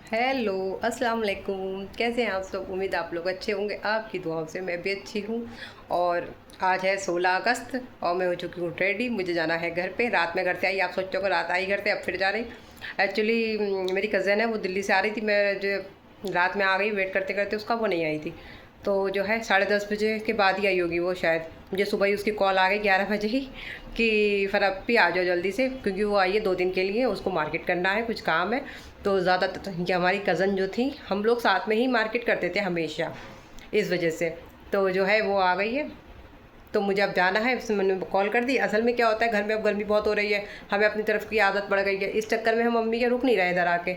Hello, अस्सलाम वालेकुम। कैसे हैं आप सब? उम्मीद आप लोग अच्छे होंगे। आपकी दुआओं से मैं भी अच्छी हूँ। और आज है 16 अगस्त और मैं हो चुकी हूँ रेडी। मुझे जाना है घर पे। रात में घर से आई, आप सोचो कि रात आई घर से, अब फिर जा रही। एक्चुअली मेरी कज़न है, वो दिल्ली से आ रही थी। मैं जो रात में आ गई, वेट करते करते उसका, वो नहीं आई थी। तो जो है 10:30 बजे के बाद ही आई होगी वो शायद। मुझे सुबह ही उसकी कॉल आ गई 11 बजे ही कि फिर अब भी आ जाओ जल्दी से, क्योंकि वो आई है 2 दिन के लिए, उसको मार्केट करना है, कुछ काम है। तो ज़्यादा ये हमारी कज़न जो थी, हम लोग साथ में ही मार्केट करते थे हमेशा, इस वजह से। तो जो है वो आ गई है, तो मुझे अब जाना है। उसने मैंने कॉल कर दी। असल में क्या होता है, घर में अब गर्मी बहुत हो रही है, हमें अपनी तरफ की आदत पड़ गई है। इस चक्कर में हम मम्मी के रुक नहीं रहे इधर आके।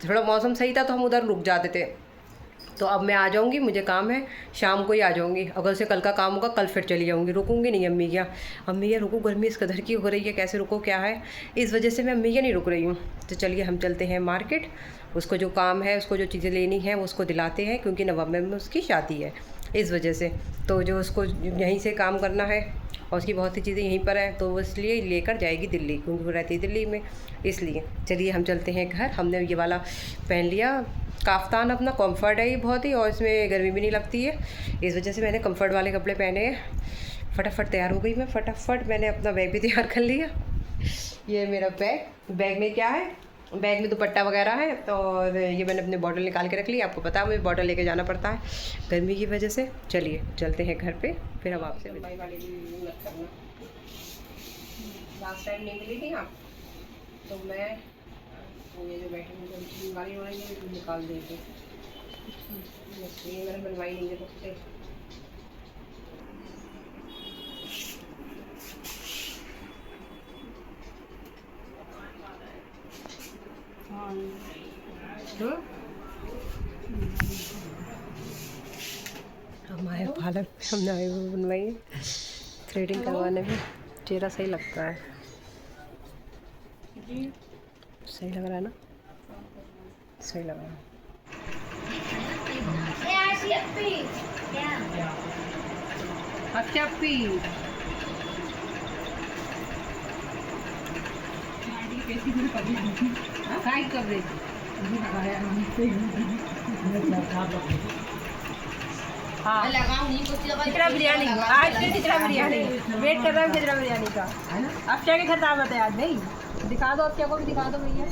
थोड़ा मौसम सही था तो हम उधर रुक जाते थे। तो अब मैं आ जाऊँगी, मुझे काम है, शाम को ही आ जाऊँगी। अगर से कल का काम होगा कल फिर चली जाऊँगी, रुकूँगी नहीं अम्मी क्या। अम्मी क्या रुको, गर्मी इस कदर की हो रही है, कैसे रुको, क्या है, इस वजह से मैं अम्मी क्या नहीं रुक रही हूँ। तो चलिए हम चलते हैं मार्केट। उसको जो काम है, उसको जो चीज़ें लेनी है वो उसको दिलाते हैं, क्योंकि नवंबर में उसकी शादी है, इस वजह से। तो जो उसको यहीं से काम करना है और उसकी बहुत सी चीज़ें यहीं पर है, तो वो इसलिए लेकर जाएगी दिल्ली, क्योंकि वो रहती है दिल्ली में, इसलिए। चलिए हम चलते हैं घर। हमने ये वाला पहन लिया काफ्तान, अपना कंफर्ट है ये बहुत ही, और इसमें गर्मी भी नहीं लगती है, इस वजह से मैंने कंफर्ट वाले कपड़े पहने हैं। फटाफट तैयार हो गई मैं, फटाफट मैंने अपना बैग भी तैयार कर लिया। ये मेरा बैग, बैग में क्या है, बैग में दुपट्टा वगैरह है, और ये मैंने अपने बॉटल निकाल के रख ली। आपको पता है मुझे बॉटल लेके जाना पड़ता है गर्मी की वजह से। चलिए चलते हैं घर पे, फिर हम आपसे लास्ट टाइम नहीं मिली थी आप, तो मैं ये जो बैठी वाली हो रही है निकाल देंगे, ये मैंने बनवाई नहीं है सबसे। हम आए पार्लर, हमने आए वो बनवाई है, थ्रेडिंग करवाने में। चेहरा सही लगता है, सही लग रहा है ना, सही लग रहा है। अच्छा पी काय कवरेज हाँ खिचड़ा बिरयानी, आज फिर खिचड़ा बिरयानी वेट कर रहा हूँ, खिचड़ा बिरयानी का। अब क्या क्या खिताबत है आज भाई, दिखा दो, अब क्या को भी दिखा दो भैया।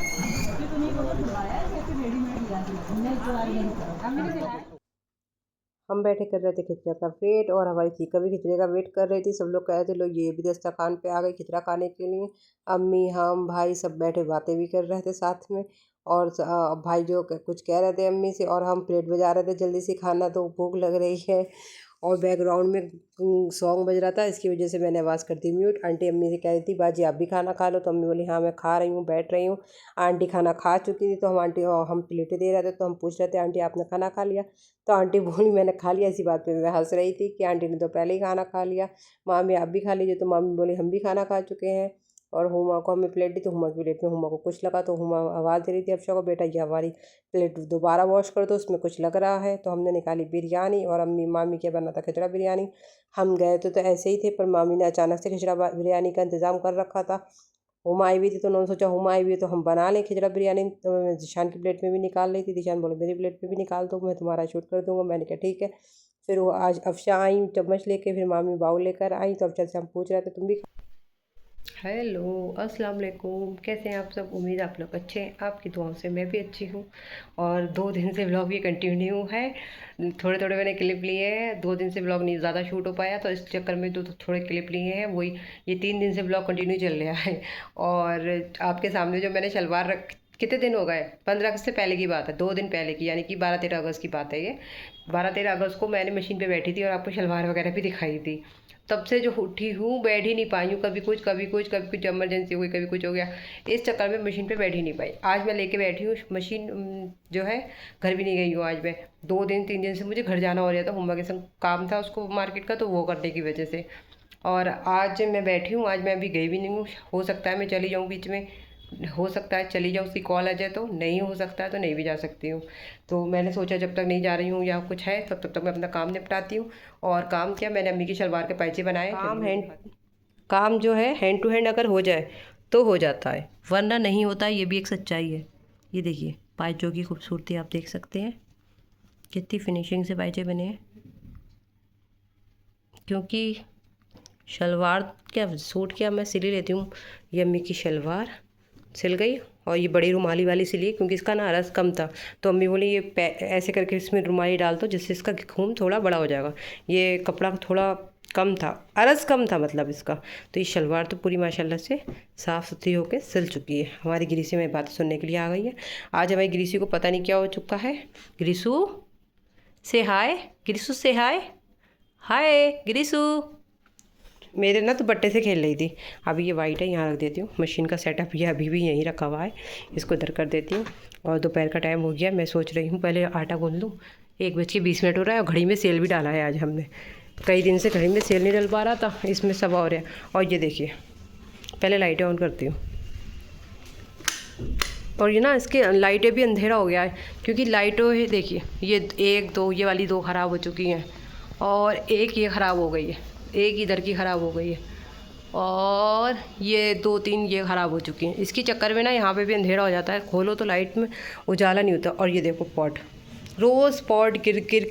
हम बैठे कर रहे थे खिचड़ा का वेट, और हमारी चीका भी खिचड़े का वेट कर रही थी। सब लोग कह रहे थे लो ये भी दस्तरखान पे आ गई खिचड़ा खाने के लिए। अम्मी, हम, भाई सब बैठे बातें भी कर रहे थे साथ में। और भाई जो कुछ कह रहे थे अम्मी से, और हम प्लेट बजा रहे थे जल्दी से खाना, तो भूख लग रही है। और बैकग्राउंड में सॉन्ग बज रहा था, इसकी वजह से मैंने आवाज़ कर दी म्यूट। आंटी अम्मी से कह रही थी बाजी आप भी खाना खा लो, तो अम्मी बोली हाँ मैं खा रही हूँ, बैठ रही हूँ। आंटी खाना खा चुकी थी, तो हम प्लेटें दे रहे थे, तो हम पूछ रहे थे आंटी आपने खाना खा लिया, तो आंटी बोली मैंने खा लिया। इसी बात पे मैं हंस रही थी कि आंटी ने तो पहले ही खाना खा लिया। मामी आप भी खा लीजिए, तो मामी बोली हम भी खाना खा चुके हैं। और हुमा को हमें प्लेट दी, तो हुमा की प्लेट में हुमा को कुछ लगा, तो हुमा आवाज़ दे रही थी अफशा को बेटा ये हमारी प्लेट दोबारा वॉश कर दो, उसमें कुछ लग रहा है। तो हमने निकाली बिरयानी, और अम्मी मामी क्या बना था खिचड़ा बिरयानी। हम गए तो ऐसे ही थे, पर मामी ने अचानक से खिचड़ा बिरयानी का इंतज़ाम कर रखा था। हुमा आई हुई थी, तो उन्होंने सोचा हुमा आई हुई है तो हम बना लें खिचड़ा बिरयानी। तो मैं दिशान की प्लेट में भी निकाल रही थी, दिशान बोले मेरी प्लेट में भी निकाल दो, मैं तुम्हारा शूट कर दूंगा। मैंने कहा ठीक है। फिर वो आज अफशा आई चम्मच लेके, फिर मामी बाउल लेकर आई, तो अफशा से हम पूछ रहे थे तुम भी। हेलो, अस्सलाम वालेकुम। कैसे हैं आप सब? उम्मीद आप लोग अच्छे हैं, आपकी दुआओं से मैं भी अच्छी हूँ। और 2 दिन से व्लॉग भी कंटिन्यू है, थोड़े थोड़े मैंने क्लिप लिए हैं। 2 दिन से व्लॉग नहीं ज़्यादा शूट हो पाया, तो इस चक्कर में तो थोड़े क्लिप लिए हैं वही। ये 3 दिन से व्लॉग कंटिन्यू चल रहा है। और आपके सामने जो मैंने शलवार रख, कितने दिन हो गए, 15 अगस्त से पहले की बात है, 2 दिन पहले की, यानी कि 12-13 अगस्त की बात है ये। 12-13 अगस्त को मैंने मशीन पे बैठी थी और आपको शलवार वगैरह भी दिखाई थी। तब से जो उठी हूँ बैठ ही नहीं पाई हूँ, कभी कुछ कभी कुछ कभी कुछ इमरजेंसी हो गई, कभी कुछ हो गया, इस चक्कर में मशीन पे बैठ ही नहीं पाई। आज मैं लेके बैठी हूँ मशीन, जो है घर भी नहीं गई हूँ आज मैं। 2 दिन 3 दिन से मुझे घर जाना हो रहा था, मम्मा के संग काम था उसको मार्केट का, तो वो करने की वजह से। और आज मैं बैठी हूँ, आज मैं अभी गई भी नहीं हूँ। हो सकता है मैं चली जाऊँ बीच में, हो सकता है चली जाऊँ, उसकी कॉल आ जाए, तो नहीं हो सकता है तो नहीं भी जा सकती हूँ। तो मैंने सोचा जब तक नहीं जा रही हूँ या कुछ है तब तक मैं अपना काम निपटाती हूँ। और काम क्या, मैंने अम्मी की शलवार के पैचे बनाए। काम जो है हैंड टू हैंड अगर हो जाए तो हो जाता है, वरना नहीं होता है, ये भी एक सच्चाई है। ये देखिए पायजों की खूबसूरती आप देख सकते हैं, कितनी फिनिशिंग से पायजे बने हैं। क्योंकि शलवार क्या, सूट क्या, मैं सिल ही लेती हूँ। ये अम्मी की शलवार सिल गई और ये बड़ी रुमाली वाली सिली, क्योंकि इसका ना अरस कम था, तो अम्मी बोली ये ऐसे करके इसमें रुमाली डाल दो जिससे इसका घूम थोड़ा बड़ा हो जाएगा। ये कपड़ा थोड़ा कम था, अरस कम था मतलब इसका। तो ये शलवार तो पूरी माशाल्लाह से साफ़ सुथरी होकर सिल चुकी है। हमारी ग्रीसी में बातें सुनने के लिए आ गई है। आज हमारी ग्रीसी को पता नहीं क्या हो चुका है। ग्रीसू से हाय, ग्रीसू से हाय, हाय ग्रीसू। मेरे ना तो बट्टे से खेल रही थी। अभी ये वाइट है, यहाँ रख देती हूँ। मशीन का सेटअप ये अभी भी यहीं रखा हुआ है, इसको इधर कर देती हूँ। और दोपहर का टाइम हो गया, मैं सोच रही हूँ पहले आटा गूंद लूँ। 1:20 हो रहा है और घड़ी में सेल भी डाला है आज हमने। कई दिन से घड़ी में सेल नहीं डल पा रहा था, इसमें सब और है। और ये देखिए, पहले लाइटें ऑन करती हूँ। और ये ना इसके लाइटें भी अंधेरा हो गया है, क्योंकि लाइटों है, देखिए ये 1 2 ये वाली 2 ख़राब हो चुकी हैं, और एक ये ख़राब हो गई है, एक इधर की ख़राब हो गई है, और ये 2 3 ये ख़राब हो चुकी हैं। इसके चक्कर में ना यहाँ पे भी अंधेरा हो जाता है, खोलो तो लाइट में उजाला नहीं होता। और ये देखो पॉट, रोज़ पॉट गिर गिर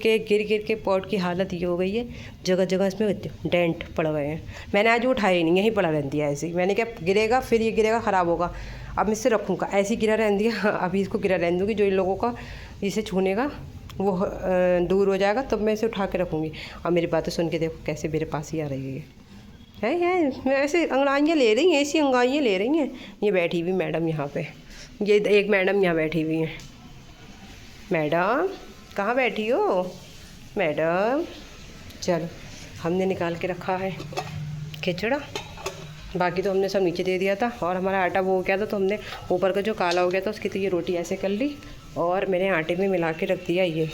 के पॉट की हालत ये हो गई है। जगह जगह इसमें डेंट पड़ गए हैं। मैंने आज उठाया ही नहीं, यहीं पड़ा रहती है ऐसे ही। मैंने क्या, गिरेगा फिर ये गिरेगा, ख़राब होगा, अब मैं इसे रखूँगा ऐसे ही गिरा रहने दिया। अभी इसको गिरा रहने दूँगी, जो इन लोगों का इसे छूने का वो दूर हो जाएगा, तब मैं इसे उठा के रखूँगी। और मेरी बातें सुन के देखो कैसे मेरे पास ही आ रही है मैं ऐसे अंगड़ाइयाँ ले रही हैं, ऐसी अंगड़ाइयाँ ले रही हैं। ये बैठी हुई मैडम यहाँ पे, ये एक मैडम यहाँ बैठी हुई हैं। मैडम कहाँ बैठी हो मैडम? चलो, हमने निकाल के रखा है खिचड़ा, बाकी तो हमने सब नीचे दे दिया था। और हमारा आटा वो हो गया था, तो हमने ऊपर का जो काला हो गया था उसकी तो ये रोटी ऐसे कर ली, और मैंने आटे में मिला के रख दिया ये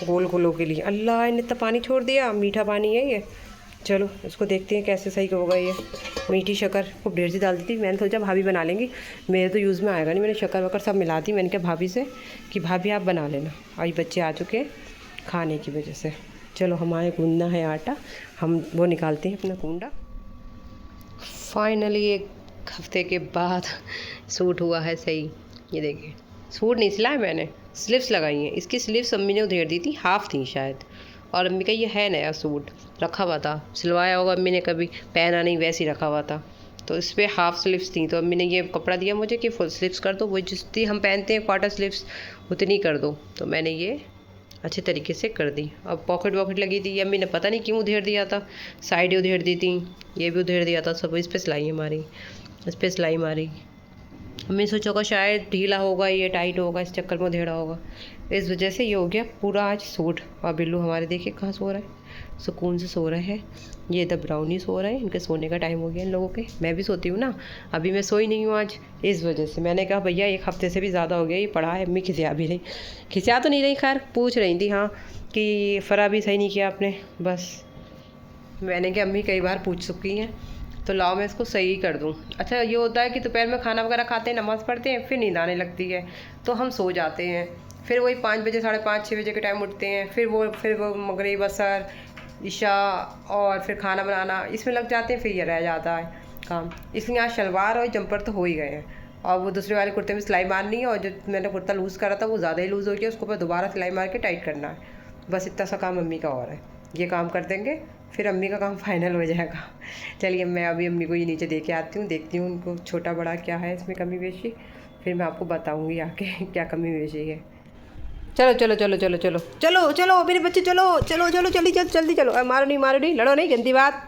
गोल गोलों के लिए। अल्लाह, इन्हें इतना पानी छोड़ दिया, मीठा पानी है ये। चलो इसको देखते हैं कैसे सही होगा। ये मीठी शक्कर खूब ढेर सी डाल दी थी, मैंने सोचा भाभी बना लेंगी, मेरे तो यूज़ में आएगा नहीं। मैंने शक्कर वक्कर सब मिला दी। मैंने कहा भाभी से कि भाभी आप बना लेना। आज बच्चे आ चुके हैं खाने की वजह से। चलो हमारे गूंदना है आटा, हम वो निकालते हैं अपना कूंडा। फाइनली 1 हफ्ते के बाद सूट हुआ है सही। ये देखिए, सूट नहीं सिला है मैंने, स्लीव्स लगाई हैं। इसकी स्लीव्स अम्मी ने उधेड़ दी थी, हाफ़ थी शायद। और अम्मी का ये है नया सूट, रखा हुआ था, सिलवाया होगा अम्मी ने, कभी पहना नहीं, वैसे ही रखा हुआ था। तो इस पर हाफ़ स्लीव्स थी, तो अम्मी ने ये कपड़ा दिया मुझे कि फुल स्लीव्स कर दो, वो जितनी हम पहनते हैं क्वार्टर स्लीव्स उतनी कर दो। तो मैंने ये अच्छे तरीके से कर दी। अब पॉकेट वॉकेट लगी थी, अम्मी ने पता नहीं क्यों उधेड़ दिया था, साइडें उधेड़ दी थी, ये भी उधेड़ दिया था, सब इस पर सिलाई मारी, इस पर सिलाई मारी। मैं सोचा होगा शायद ढीला होगा, ये टाइट होगा, इस चक्कर में उधेड़ा होगा, इस वजह से ये हो गया पूरा आज सूट। और बिल्लू हमारे देखिए कहाँ सो रहा है, सुकून से सो रहे हैं। ये इधर ब्राउनी सो रहे हैं, इनके सोने का टाइम हो गया इन लोगों के। मैं भी सोती हूँ ना, अभी मैं सोई नहीं हूँ आज, इस वजह से मैंने कहा भैया 1 हफ्ते से भी ज़्यादा हो गया, ये पढ़ा है। अम्मी खिसिया भी रही, खिसिया तो नहीं रही, खैर पूछ रही थी हाँ कि फ़रा भी सही नहीं किया आपने। बस मैंने कहा अम्मी कई बार पूछ चुकी हैं, तो लाओ मैं इसको सही कर दूँ। अच्छा ये होता है कि दोपहर में खाना वगैरह खाते हैं, नमाज़ पढ़ते हैं, फिर नींद आने लगती है, तो हम सो जाते हैं। फिर वही 5 बजे 5:30 6 बजे के टाइम उठते हैं, फिर वो मगरिब असर इशा और फिर खाना बनाना इसमें लग जाते हैं, फिर ये रह जाता है काम। इसलिए आज शलवार और जंपर तो हो ही गए हैं, और वो दूसरे वाले कुर्ते में सिलाई मारनी है, और जो मैंने कुर्ता लूज़ करा था वो ज़्यादा ही लूज़ हो गया, उसको पर दोबारा सिलाई मार के टाइट करना है। बस इतना सा काम अम्मी का और है, ये काम कर देंगे फिर अम्मी का काम फाइनल हो जाएगा। चलिए मैं अभी अम्मी को ये नीचे दे के आती हूँ, देखती हूँ उनको छोटा बड़ा क्या है इसमें कमी बेशी, फिर मैं आपको बताऊँगी आके क्या कमी बेशी है। चलो चलो चलो चलो चलो चलो चलो मेरे बच्चे, चलो चलो चलो जल्दी जल्दी चलो। मारो नहीं लड़ो नहीं, गंदी बात,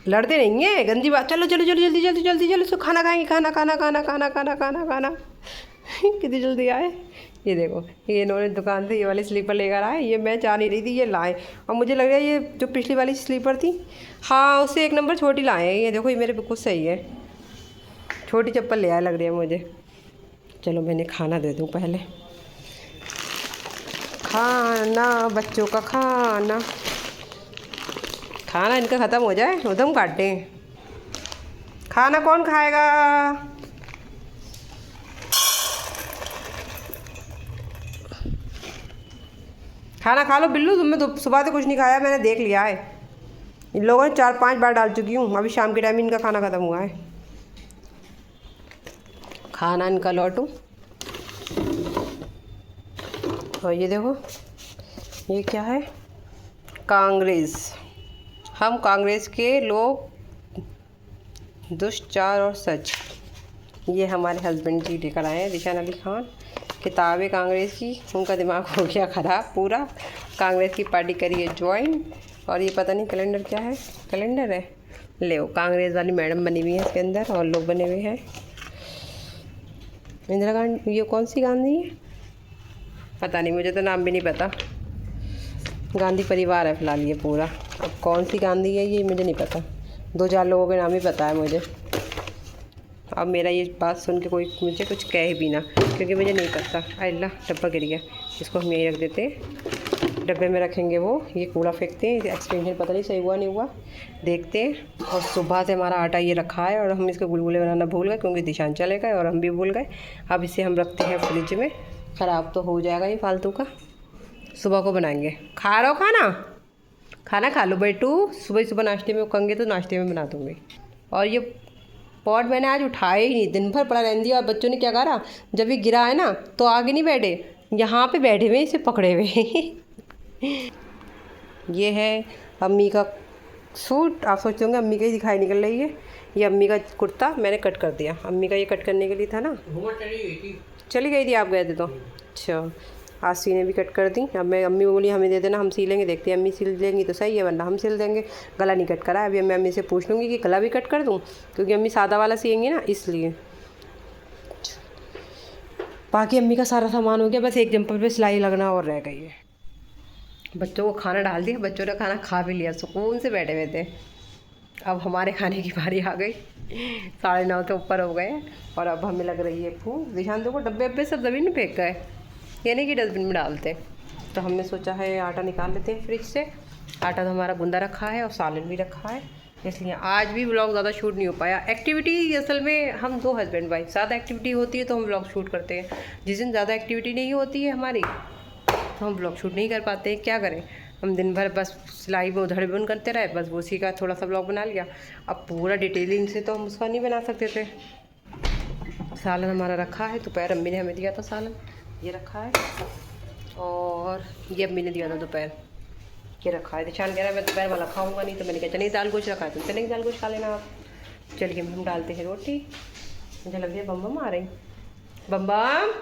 लड़ते नहीं है, गंदी बात। चलो चलो चलो जल्दी जल्दी जल्दी चलो, खाना खाएंगे, खाना खाना खाना खाना खाना खाना खाना। कितनी जल्दी आए। ये देखो, ये इन्होंने दुकान से ये वाले स्लीपर लेकर आए, ये मैं चाह नहीं रही थी ये लाए, और मुझे लग रहा है ये जो पिछली वाली स्लीपर थी हाँ उससे 1 नंबर छोटी लाए हैं। ये देखो ये मेरे बिल्कुल सही है, छोटी चप्पल ले आए लग रही है मुझे। चलो मैंने खाना दे दूँ पहले, खाना बच्चों का खाना, खाना इनका ख़त्म हो जाए उधम काटें। खाना कौन खाएगा? खाना खा लो बिल्लू, तुमने तो सुबह से कुछ नहीं खाया, मैंने देख लिया है। इन लोगों ने 4-5 बार डाल चुकी हूँ, अभी शाम के टाइम इनका खाना ख़त्म हुआ है। खाना इनका लौटूँ, और ये देखो, ये क्या है, कांग्रेस। हम कांग्रेस के लोग, दुष्चार और सच। ये हमारे हस्बैंड जी लेकर आए हैं, ज़ीशान अली खान। किताबें कांग्रेस की, उनका दिमाग हो गया ख़राब पूरा। कांग्रेस की पार्टी करी है ज्वाइन। और ये पता नहीं कैलेंडर क्या है, कैलेंडर है। ले कांग्रेस वाली मैडम बनी हुई है इसके अंदर, और लोग बने हुए हैं। इंदिरा गांधी, ये कौन सी गांधी है पता नहीं, मुझे तो नाम भी नहीं पता। गांधी परिवार है फिलहाल ये पूरा। अब कौन सी गांधी है ये मुझे नहीं पता, 2-4 लोगों के नाम ही पता है मुझे। अब मेरा ये बात सुन के कोई मुझे कुछ कहे भी ना, क्योंकि मुझे नहीं पता। अल्लाह, डब्बा गिर गया, इसको हम यहीं रख देते हैं। डब्बे में रखेंगे वो, ये कूड़ा फेंकते हैं। एक्सपेंशन पता नहीं सही हुआ नहीं हुआ, देखते हैं। और सुबह से हमारा आटा ये रखा है, और हम इसके गुलगुले बनाना भूल गए, क्योंकि ज़ीशान चले गए और हम भी भूल गए। अब इसे हम रखते हैं फ्रिज में, ख़राब तो हो जाएगा ये फालतू का। सुबह को बनाएंगे। खा रहे हो खाना खा लो बेटू। सुबह नाश्ते में कंगे तो नाश्ते में बना दूँगी। और ये पॉट मैंने आज उठाया ही नहीं, दिन भर पड़ा रहने दिया। और बच्चों ने क्या करा, जब ये गिरा है ना तो आगे नहीं बैठे, यहाँ पे बैठे हुए इसे पकड़े हुए। ये है अम्मी का सूट। आप सोचते होंगे अम्मी का ही दिखाई निकल रही है। ये अम्मी का कुर्ता मैंने कट कर दिया। अम्मी का ये कट करने के लिए था ना, चली गई थी, आप गए थे तो। अच्छा, आज सीने भी कट कर दी। अब मैं, अम्मी बोली हमें दे देना, हम सी लेंगे। देखते हैं अम्मी सिल लेंगी तो सही है, वरना हम सिल देंगे। गला नहीं कट करा है अभी। मैं अम्मी से पूछ लूँगी कि गला भी कट कर दूँ, क्योंकि अम्मी सादा वाला सिएंगी ना, इसलिए। बाकी अम्मी का सारा सामान हो गया, बस एक जंपर पे सिलाई लगना और रह गई है। बच्चों को खाना डाल दिया, बच्चों ने खाना खा भी लिया, सुकून से बैठे हुए थे। अब हमारे खाने की बारी आ गई। 9:30 तो ऊपर हो गए, और अब हमें लग रही है भूख। ध्यान देखो, डब्बे सब ज़मीन में फेंक गए, ये नहीं कि डस्टबिन में डालते। तो हमने सोचा है आटा निकाल लेते हैं फ्रिज से। आटा तो हमारा गुंदा रखा है और सालन भी रखा है, इसलिए आज भी व्लॉग ज़्यादा शूट नहीं हो पाया। एक्टिविटी असल में हम 2 हस्बैंड वाइफ, ज़्यादा एक्टिविटी होती है तो हम व्लॉग शूट करते हैं। जिस दिन ज़्यादा एक्टिविटी नहीं होती है हमारी, तो हम व्लॉग शूट नहीं कर पाते। क्या करें, हम दिन भर बस सिलाई में उधड़ बुन करते रहे, बस उसी का थोड़ा सा व्लॉग बना लिया। अब पूरा डिटेलिंग से तो हम उसका नहीं बना सकते थे। सालन हमारा रखा है, दोपहर अम्मी ने हमें दिया था सालन, ये रखा है। और ये अम्मी ने दिया था दोपहर, ये रखा है। ध्यान कह रहा है मैं दोपहर वाला खाऊंगा नहीं, तो मैंने कहा चने की दाल गोश्त रखा है, तो चने की दाल गोश्त खा लेना आप। चलिए हम डालते हैं रोटी। मुझे लग रही है बम बम आ रही, बम बम,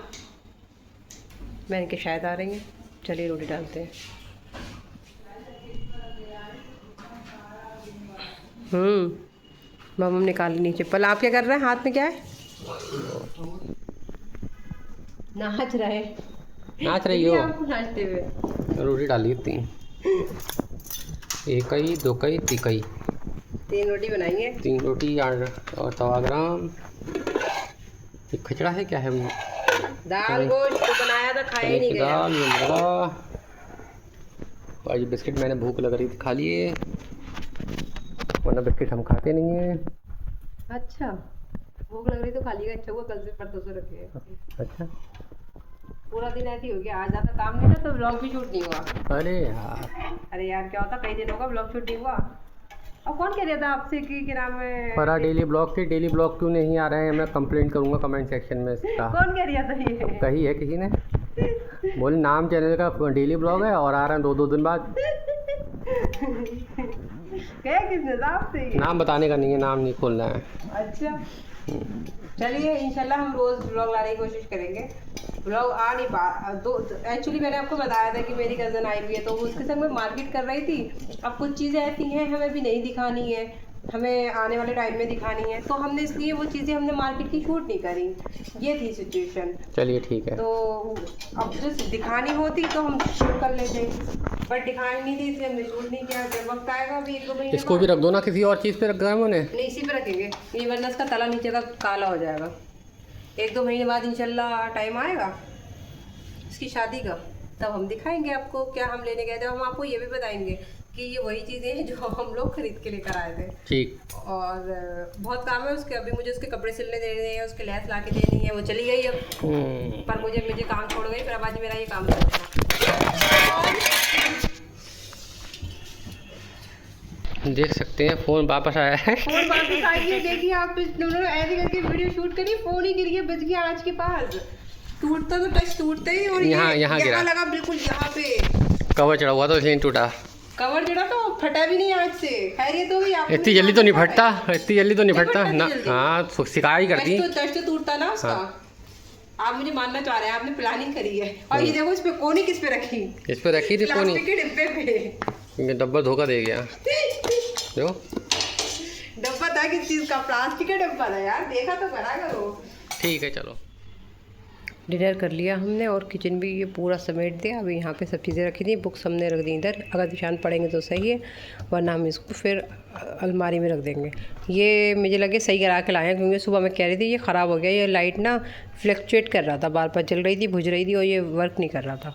मैंने कहा शायद आ रही हैं। चलिए रोटी डालते हैं। बम बम निकाल नीचे। पल आप क्या कर रहे हैं, हाथ में क्या है? नाच रही हो? नाचते हुए रोटी डाली 3, 1 कई 2 कई 3 कई, 3 रोटी बनाएंगे। 3 रोटी और 1.25 ग्राम। ये खचड़ा है क्या है? दाल गोश्त तो बनाया था, खाया ही नहीं गया। दाल और ये बिस्किट मैंने भूख लग रही थी खा लिए, वरना बिस्किट हम खाते नहीं हैं। अच्छा, भूख लग रही तो खा लिएगा। अच्छा हुआ कल से परसों से रखे। अच्छा, पूरा दिन ऐसे ही हो गया। आज ज़्यादा काम नहीं था तो व्लॉग भी शूट नहीं हुआ। अरे यार क्या होता, कई दिन होगा व्लॉग शूट नहीं हुआ। अब कौन कह रहा था आपसे कि नाम है पर डेली ब्लॉग क्यों नहीं आ रहे हैं? मैं कंप्लेंट करूंगा कमेंट सेक्शन में इसका। कौन कह रहा था ये? कही है किसी ने, बोले नाम चैनल का डेली ब्लॉग है और आ रहे हैं 2-2 दिन बाद। क्या किसने था आपसे? नाम बताने का नहीं है, नाम नहीं खोलना है। अच्छा, चलिए इंशाल्लाह हम रोज़ ब्लॉग लाने की कोशिश करेंगे। ब्लॉग आ नहीं पा एक्चुअली मैंने आपको बताया था कि मेरी कज़न आई हुई है, तो उसके संग मैं मार्केट कर रही थी। अब कुछ चीज़ें ऐसी हैं हमें भी नहीं दिखानी है, हमें आने वाले टाइम में दिखानी है, तो हमने इसलिए वो चीज़ें हमने मार्केट की शूट नहीं करी। ये थी सिचुएशन। चलिए ठीक है। तो अब जो दिखानी होती तो हम शूट कर लेते, बट दिखानी नहीं थी इसलिए हमने शूट नहीं किया। जब वक्त आएगा अभी 1-2 महीने इसको भी रख दो ना, किसी और चीज़ पे रख गए मैंने। नहीं, इसी पे रखेंगे ये, वरना इसका तला नीचे का काला हो जाएगा। 1-2 महीने बाद इंशाल्लाह टाइम आएगा इसकी शादी का, तब हम दिखाएंगे आपको क्या हम लेने गए थे। हम आपको ये भी बताएंगे कि ये वही चीज़ें हैं जो हम लोग खरीद के लेकर आए थे। ठीक। और बहुत काम है उसके, अभी मुझे उसके कपड़े सिलने देने हैं, उसके लैस ला के देनी है। वो चली गई अब, पर मुझे काम छोड़ गई, फिर अब आज मेरा ये काम करना। देख सकते हैं फ़ोन वापस आया है। फ़ोन वापस आई है, देखिए आप दोनों ऐसे करके वीडियो शूट करी, फ़ोन ही गिर गया, बच गया आज के पास। टूटता तो टच टूटता ही, और यहाँ गिरा लगा बिल्कुल यहाँ पे। कवर चढ़ा हुआ तो इसलिए टूटा। कवर जड़ा तो फटा भी नहीं आज से। खैरियत हो गई आपको? इतनी जल्दी तो नहीं फटता, इतनी जल्दी तो नहीं फटता ना। हाँ शिकायत करती टच तो टूटता ना उसका। आप मुझे मानना चाह रहे हैं, आपने प्लानिंग करी है। और ये देखो इस पे कोनी किस पे रखी? इस पे रखी थी कोनी, प्लास्टिक के डिब्बे पे। डब्बा धोखा दे गया। जो डब्बा था किस चीज का? प्लास्टिक का डब्बा था यार, देखा तो करा करो। ठीक है चलो। डिनर कर लिया हमने और किचन भी ये पूरा समेट दिया। अभी यहाँ पे सब चीज़ें रखी थी, बुक्स हमने रख दी इधर, अगर निशान पड़ेंगे तो सही है, वरना हम इसको फिर अलमारी में रख देंगे। ये मुझे लगे सही करा के लाए हैं, क्योंकि सुबह मैं कह रही थी ये ख़राब हो गया, ये लाइट ना फ्लक्चुएट कर रहा था, बार बार जल रही थी, बुझ रही थी, और ये वर्क नहीं कर रहा था।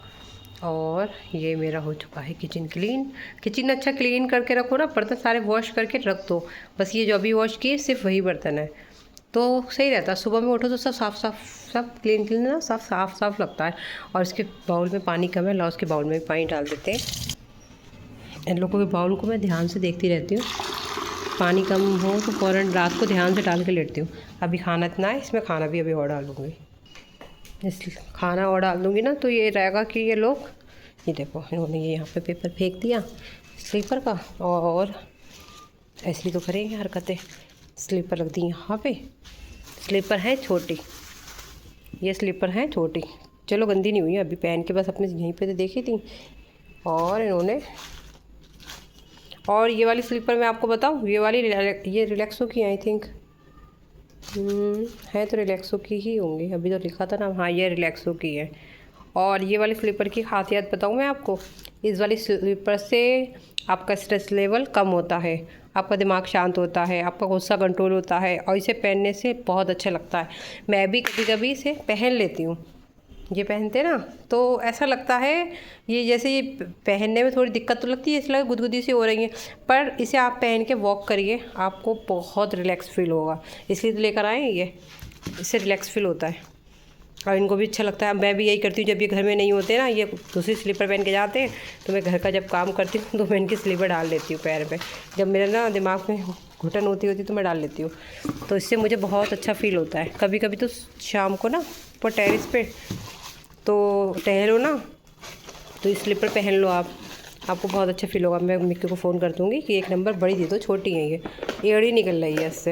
और ये मेरा हो चुका है किचन क्लीन। किचन अच्छा क्लीन करके रखो ना, बर्तन सारे वॉश करके रख दो, बस ये जो अभी वॉश किए सिर्फ वही बर्तन है, तो सही रहता है। सुबह में उठो तो सब सब क्लीन ना, सब साफ लगता है। और इसके बाउल में पानी कम है, लाओ उसके बाउल में भी पानी डाल देते हैं। इन लोगों के बाउल को मैं ध्यान से देखती रहती हूँ, पानी कम हो तो फ़ौरन रात को ध्यान से डाल के लेटती हूँ। अभी खाना इतना है, इसमें खाना भी अभी और डालूँगी। इसलिए खाना और डाल दूँगी ना तो ये रहेगा कि ये लोग, ये देखो इन्होंने ये यहाँ पे पेपर फेंक दिया स्लीपर का, और ऐसे ही तो करेंगे हरकतें। स्लीपर रख दी यहाँ पे, स्लीपर है छोटी, ये स्लीपर है छोटी, चलो गंदी नहीं हुई अभी, पहन के बस अपने यहीं पे तो देखी थी। और इन्होंने, और ये वाली स्लीपर मैं आपको बताऊँ, ये वाली ये रिलैक्सो की आई थिंक है, तो रिलैक्सो की ही होंगी, अभी तो लिखा था ना। हाँ ये रिलैक्सो की है। और ये वाली स्लीपर की खासियत बताऊँ मैं आपको, इस वाली स्लीपर से आपका स्ट्रेस लेवल कम होता है, आपका दिमाग शांत होता है, आपका गुस्सा कंट्रोल होता है, और इसे पहनने से बहुत अच्छा लगता है। मैं भी कभी कभी इसे पहन लेती हूँ, ये पहनते ना तो ऐसा लगता है, ये जैसे ये पहनने में थोड़ी दिक्कत तो लगती है, इसलिए गुदगुदी सी हो रही है, पर इसे आप पहन के वॉक करिए, आपको बहुत रिलैक्स फील होगा, इसलिए तो लेकर आए हैं ये, इससे रिलैक्स फील होता है और इनको भी अच्छा लगता है। मैं भी यही करती हूँ, जब ये घर में नहीं होते ना, ये दूसरी स्लीपर पहन के जाते हैं, तो मैं घर का जब काम करती हूँ तो मैं इनकी स्लीपर डाल लेती हूँ पैर पे, जब मेरे ना दिमाग में घुटन होती तो मैं डाल लेती हूँ, तो इससे मुझे बहुत अच्छा फील होता है। कभी कभी तो शाम को ना ऊपर टेरेस पे तो टहलो ना, तो इस स्लीपर पहन लो आप, आपको बहुत अच्छा फील होगा। मैं मिक्की को फ़ोन कर दूँगी कि 1 नंबर बड़ी दे दो, छोटी है ये एड़ी निकल रही है इससे,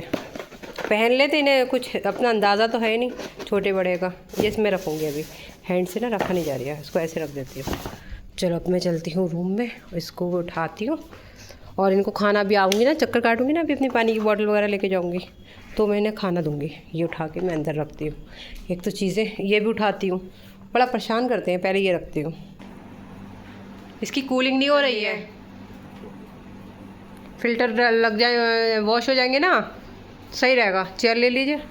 पहन लेते, इन्हें कुछ अपना अंदाज़ा तो है नहीं छोटे बड़े का। ये इसमें रखूँगी, अभी हैंड से ना रखा नहीं जा रही है, इसको ऐसे रख देती हूँ। चलो अब मैं चलती हूँ रूम में, इसको उठाती हूँ और इनको खाना भी, आऊँगी ना चक्कर काटूँगी ना, अभी अपनी पानी की बॉटल वगैरह लेके जाऊँगी तो मैं इन्हें खाना दूँगी। ये उठा के मैं अंदर रखती हूँ। एक तो चीज़ें ये भी उठाती हूँ, बड़ा परेशान करते हैं, पहले ये रखती हूँ। इसकी कूलिंग नहीं हो रही है, फिल्टर लग जाए, वॉश हो जाएंगे ना, सही रहेगा। चेयर ले लीजिए,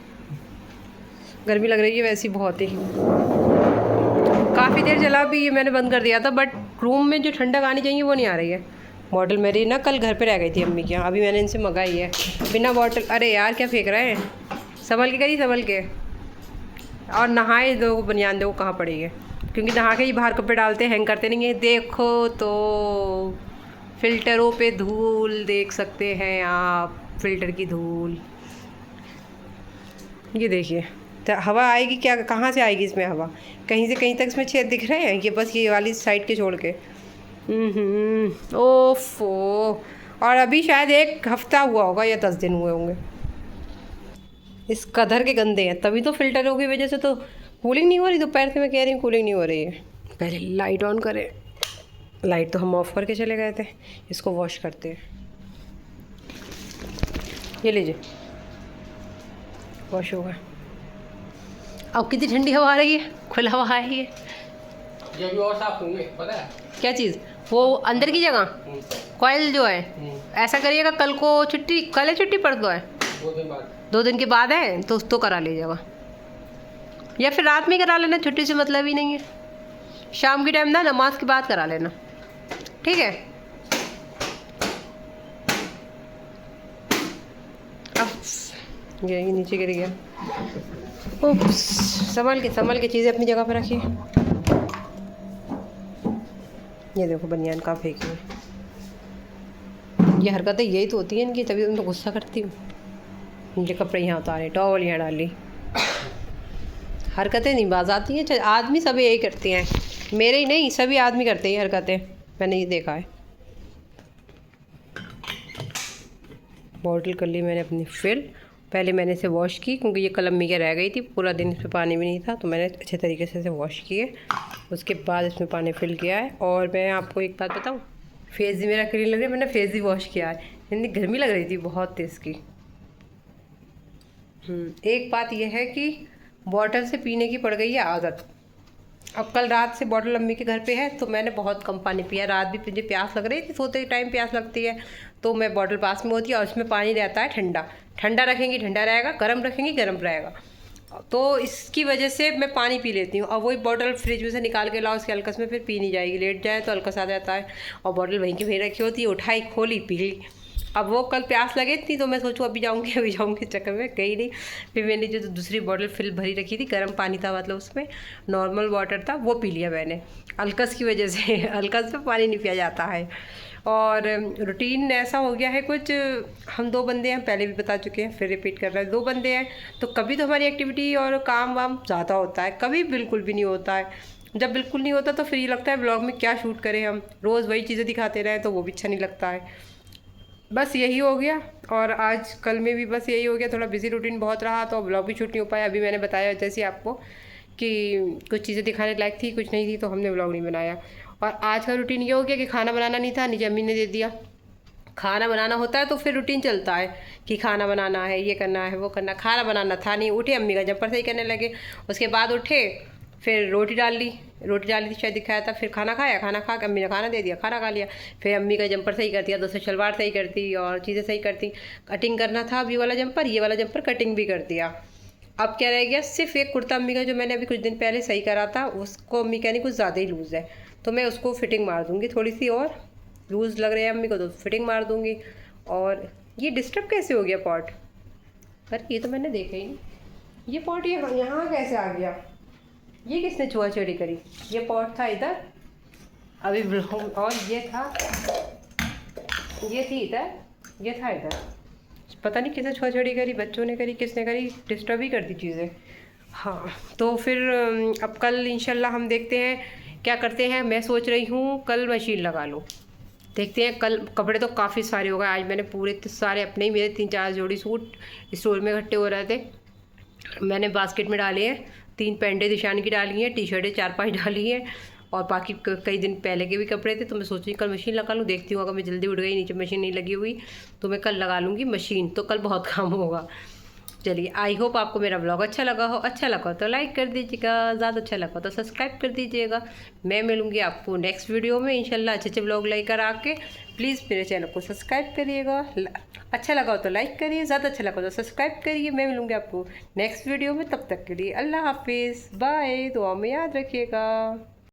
गर्मी लग रही है वैसे ही बहुत ही, काफ़ी देर चला, भी ये मैंने बंद कर दिया था, बट रूम में जो ठंडक आनी चाहिए वो नहीं आ रही है। बॉटल मेरी ना कल घर पे रह गई थी अम्मी के यहाँ, अभी मैंने इनसे मंगाई है बिना बॉटल। अरे यार क्या फेंक रहे हैं, संभल के करिए, संभल के। और नहाए दो, बनियान दो कहाँ पड़ी है, क्योंकि नहा के ही बाहर कपड़े डालते, हैंग करते नहीं है। देखो तो फिल्टरों पे धूल देख सकते हैं आप, फिल्टर की धूल, ये देखिए। तो हवा आएगी क्या, कहाँ से आएगी इसमें हवा, कहीं से कहीं तक इसमें छेद दिख रहे हैं, ये बस ये वाली साइड के छोड़ के। ओफो, और अभी शायद 1 हफ्ता हुआ होगा या 10 दिन हुए होंगे, इस कदर के गंदे हैं, तभी तो फिल्टरों की वजह से तो कूलिंग नहीं हो रही। दोपहर से मैं कह रही हूँ कूलिंग नहीं हो रही है। पहले लाइट ऑन करें, लाइट तो हम ऑफ़ करके चले गए थे, इसको वॉश करते हैं। ये लीजिए, वॉश होगा। अब कितनी ठंडी हवा आ रही है, खुला हवा आ रही है। ये भी और साफ होंगे, पता है क्या चीज़, वो अंदर की जगह कॉइल जो है, ऐसा करिएगा, कल को छुट्टी, कल है छुट्टी, परसों है, 2 दिन बाद, 2 दिन के बाद है, तो करा लीजिएगा, या फिर रात में करा लेना, छुट्टी से मतलब ही नहीं है। शाम की टाइम ना नमाज के बाद करा लेना, ठीक है। अब ये नीचे गिर गया, उप्स, संभल के चीज़ें अपनी जगह पर रखिए। ये देखो बनियान कहाँ फेंकी है, ये हरकतें यही तो होती हैं इनकी, तभी तुम तो गुस्सा करती हूँ। इनके कपड़े यहाँ उतारे, टॉवल यहाँ डाली, हरकतें नहीं बाज आती हैं। आदमी सब यही करते हैं, मेरे ही नहीं सभी आदमी करते हैं हरकतें, मैंने ये देखा है। बॉटल कर ली मैंने अपनी फिल। पहले मैंने इसे वॉश की क्योंकि ये कल अम्मी के रह गई थी, पूरा दिन इसमें पानी भी नहीं था, तो मैंने अच्छे तरीके से इसे वॉश किए। उसके बाद इसमें पानी फिल किया है। और मैं आपको एक बात बताऊँ, फेस भी मेरा क्लीन लग रहा है, मैंने फेस भी वॉश किया है। इतनी गर्मी लग रही थी बहुत तेज़ की। एक बात यह है कि बॉटल से पीने की पड़ गई है आदत। अब कल रात से बॉटल अम्मी के घर पे है तो मैंने बहुत कम पानी पिया। रात भी मुझे प्यास लग रही थी, सोते टाइम प्यास लगती है, तो मैं बॉटल पास में होती है और उसमें पानी रहता है ठंडा। ठंडा रखेंगी ठंडा रहेगा, गर्म रखेंगी गर्म रहेगा, तो इसकी वजह से मैं पानी पी लेती हूँ। और वही बॉटल फ्रिज में से निकाल के लाओ, उसके अलकस में फिर पी नहीं जाएगी, लेट जाए तो अलकस आ जाता है। और बॉटल वहीं की वहीं रखी होती है, उठाई खोली पी ली। अब वो कल प्यास लगी थी तो मैं सोचूँ अभी जाऊँगी चक्कर में गई नहीं। फिर मैंने जो दूसरी बॉटल फिल भरी रखी थी, गर्म पानी था, मतलब उसमें नॉर्मल वाटर था, वो पी लिया मैंने अलकस की वजह से। अलकस में पानी नहीं पिया जाता है। और रूटीन ऐसा हो गया है कुछ, हम 2 बंदे हैं, पहले भी बता चुके हैं, फिर रिपीट कर रहे हैं, 2 बंदे हैं, तो कभी तो हमारी एक्टिविटी और काम वाम ज़्यादा होता है, कभी बिल्कुल भी नहीं होता है। जब बिल्कुल नहीं होता तो फिर ये लगता है ब्लॉग में क्या शूट करें, हम रोज़ वही चीज़ें दिखाते रहें तो वो भी अच्छा नहीं लगता है। बस यही हो गया। और आज कल में भी बस यही हो गया, थोड़ा बिजी रूटीन बहुत रहा तो ब्लॉग भी शूट नहीं हो पाया। अभी मैंने बताया जैसे आपको कि कुछ चीज़ें दिखाने लायक थी, कुछ नहीं थी, तो हमने ब्लॉग नहीं बनाया। और आज का रूटीन ये हो गया कि खाना बनाना नहीं था, नीचे अम्मी ने दे दिया। खाना बनाना होता है तो फिर रूटीन चलता है कि खाना बनाना है, ये करना है, वो करना। खाना बनाना था नहीं, उठे अम्मी का जंपर सही करने लगे, उसके बाद उठे फिर रोटी डाली थी शायद दिखाया था, फिर खाना खाया, खाना खा के अम्मी ने खाना दे दिया, खाना खा लिया। फिर अम्मी का जंपर सही कर दिया, दूसरा शलवार सही करती और चीज़ें सही करती। कटिंग करना था अब ये वाला जंपर कटिंग भी कर दिया। अब क्या रह गया, सिर्फ एक कुर्ता अम्मी का जो मैंने अभी कुछ दिन पहले सही करा था, उसको अम्मी कहनी कुछ ज़्यादा ही लूज़ है, तो मैं उसको फिटिंग मार दूँगी, थोड़ी सी और लूज़ लग रही है अम्मी को तो फिटिंग मार दूँगी। और ये डिस्टर्ब कैसे हो गया पॉट, अरे ये तो मैंने देखा ही नहीं, ये पॉट यहाँ कैसे आ गया, ये किसने छुआछेड़ी करी। ये पॉट था इधर अभी, और ये था, ये थी इधर, ये था इधर, पता नहीं किसने छुआछेड़ी करी, बच्चों ने करी, किसने करी, डिस्टर्ब ही कर दी चीज़ें। हाँ तो फिर अब कल इंशाल्लाह हम देखते हैं क्या करते हैं। मैं सोच रही हूँ कल मशीन लगा लूँ, देखते हैं। कल कपड़े तो काफ़ी सारे हो गए, आज मैंने पूरे सारे अपने ही, मेरे 3-4 जोड़ी सूट स्टोर में इकट्ठे हो रहे थे, मैंने बास्केट में डाले हैं। 3 पैंटें दिशान की डाली हैं, टी-शर्टें 4-5 डाली हैं, और बाकी कई दिन पहले के भी कपड़े थे। तो मैं सोच रही कल मशीन लगा लूँ, देखती हूँ अगर मैं जल्दी उठ गई, नीचे मशीन नहीं लगी हुई, तो मैं कल लगा लूँगी मशीन, तो कल बहुत काम होगा। चलिए, आई होप आपको मेरा ब्लॉग अच्छा लगा हो। अच्छा लगा तो लाइक कर दीजिएगा, ज़्यादा अच्छा लगा तो सब्सक्राइब कर दीजिएगा। मैं मिलूँगी आपको नेक्स्ट वीडियो में इंशाल्लाह अच्छे अच्छे ब्लॉग लेकर आके। प्लीज़ मेरे चैनल को सब्सक्राइब करिएगा। अच्छा लगा हो तो लाइक करिए, ज़्यादा अच्छा लगा तो सब्सक्राइब करिए। मैं मिलूँगी आपको नेक्स्ट वीडियो में, तब तक के लिए अल्लाह हाफिज़, बाय, दुआ में याद रखिएगा।